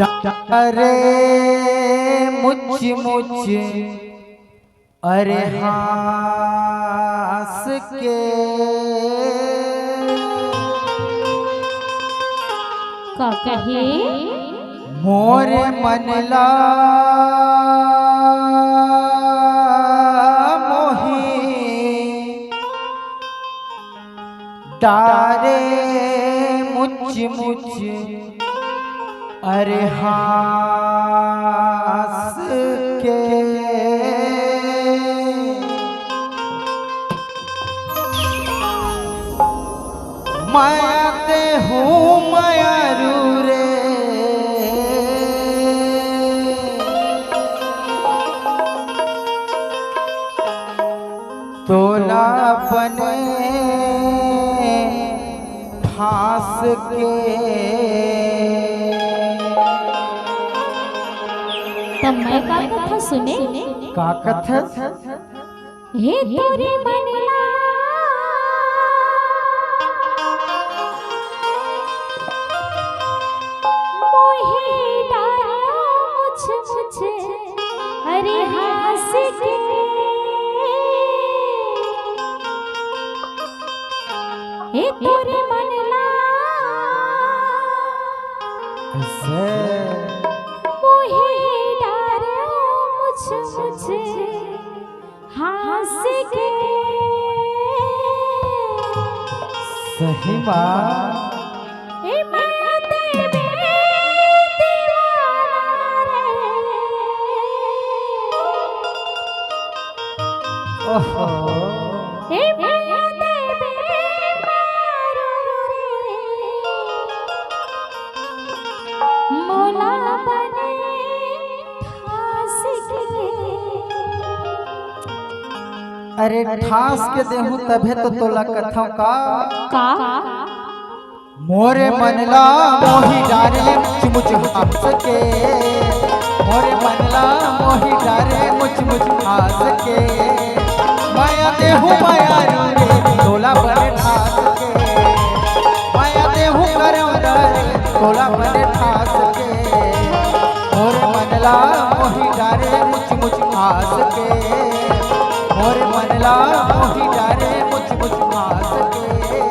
अरे मुझ अरे हास के का कहे मोर मनला मोही डारे मुझ अरे हास के माया ते हूँ मायारू रे तोला बने फांस के तब मैं का कथा सुने का कथा हे तोरे मनला मोहे डारा मुझ अरे हास के हे तोरे मनला मोहे डारा मुझ हास के सही बात हे मैं तेरे दीवाना रे ओहो हे मैं तेरे मारू रे मोला बने ठास के अरे ठास के देहूं तभे तो तोला कथों का मोरे मनला मोही डारे मुझ हंस के मोरे मनला मोही डारे मुझ हंस के माया देहूं माया रे तोला बने ठास के माया देहूं करम रे तोला बने ठास के मोरे मनला मोही डारे मुझ हंस के मोरे मनला मोही डारे मुझ हंस के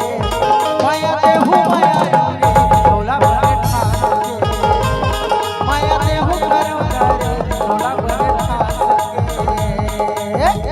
माया देहूं माया रे तोला बने ठास के माया देहूं करम रे तोला बने ठास के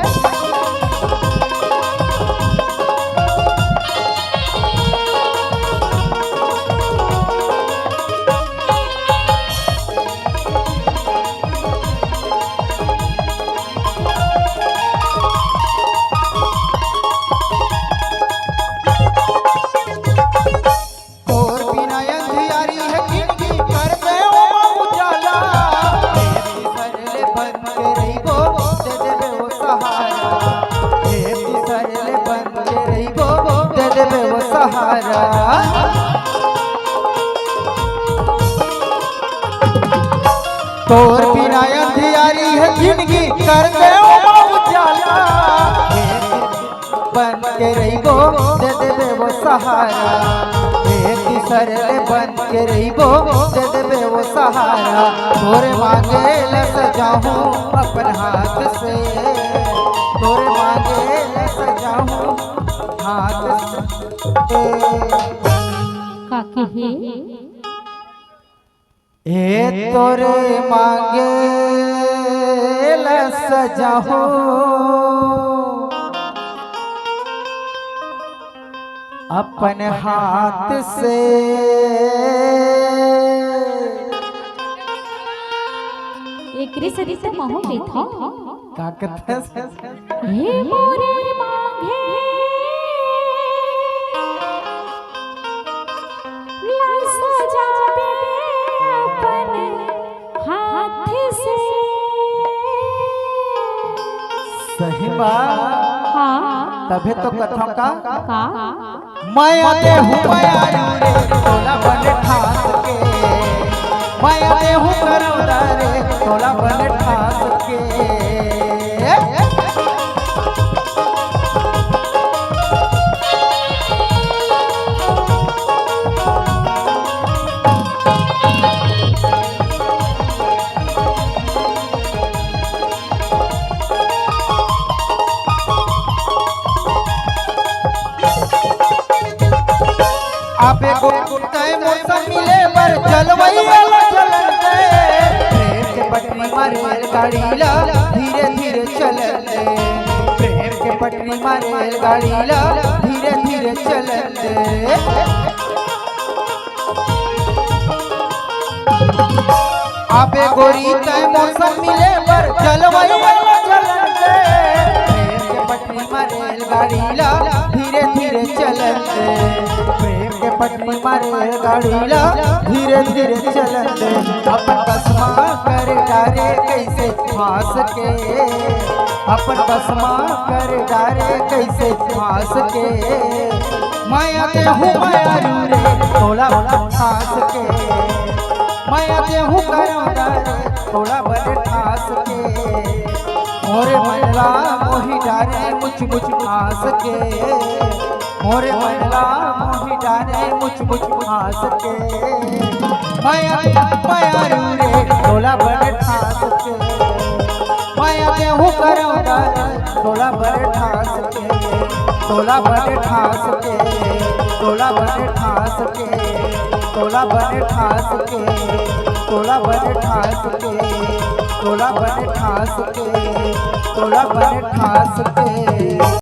तोर बिना अंधियारी है जिंदगी कर दे उजाला बन के रहिबो दे देबे वो सहारा एक सरले बन के रहिबो दे देबे वो सहारा तोरे मांगे ल सजाऊं अपन हाथ से तोरे मांगे ल सजाऊं हाथ से का कहे ए तोरे मांगे ल सजाऊं अपन हाथ से एकरे सरी से महो बेथा का कहते हे मोरे मांगे ला सजाबे अपन हाथ से सही बात हाँ तभी तो कथों का का माया देहूं माया रे तोला बने ठास के माया देहूं करम रे तोला बने ठास के आपे को तय मौसम मिले पर चलवैया चलन दे प्रेम के पटरी मारे गाड़ी ला धीरे धीरे चलन दे प्रेम के पटरी मारे गाड़ी ला धीरे धीरे चलन दे आपे गोरी तय मौसम मिले पर चलवैया चलन दे प्रेम के पटरी मारे गाड़ी ला धीरे धीरे चलन दे प्रेम के पटरी मारे गाड़ी ला धीरे धीरे चलन दे अपन कसमा कर डारे कैसे फांस के अपन कसमा कर डारे कैसे फांस के माया के हूँ माया रे थोड़ा फांस के माया के हूँ कर थोड़ा बड़े फांस के मोरे मनला मोही डारे मुझ मुझ फांस के मोरे मनला मोही डारे मुझ मुझ फांस के माया माया रे थोड़ा बड़े फांस के माया के हूँ कर थोड़ा बड़े फांस के थोड़ा बड़े फांस के थोड़ा बड़े फांस के थोड़ा बड़े ठास के थोड़ा बड़े ठास के थोड़ा बड़े ठास के थोड़ा बड़े ठास के